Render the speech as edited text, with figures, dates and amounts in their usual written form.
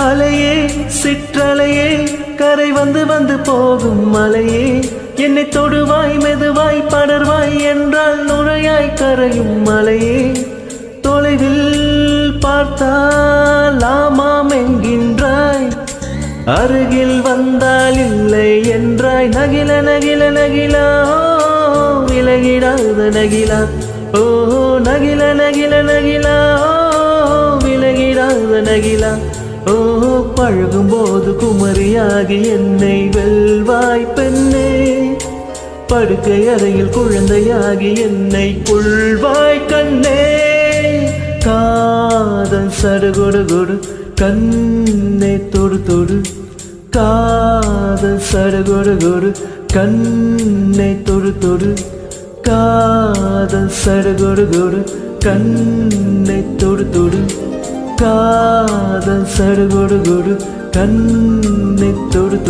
அலையே சிற்றலையே கரை வந்து வந்து போகும் மலையே என்னை தொடுவாய் மெதுவாய் படர்வாய் என்றால் நுரையாய் கரையும் மலையே தொலைவில் பார்த்தால் ஆமாம் என்கின்றாய் அருகில் வந்தால் இல்லை என்றாய் நகில நகில நகிலா விலகிடாத நகிலா ஓ நகில நகில நகிலா விலகிடாத நகிலா ஓ பழகும்போது குமரியாகி என்னை வெல்வாய் பெண்ணே படுக்கை அறையில் குழந்தையாகி என்னை கொள்வாய் கண்ணே காதல் சடுகுடு குடு கண்ணை தொடு தொடு காதல் சடுகுடு குடு கண்ணை தொடு தொடு காதல் சடுகுடு குடு கண்ணை தொடு தொடு காதல் சடுகுடு குடு கண்ணை தொடு தொடு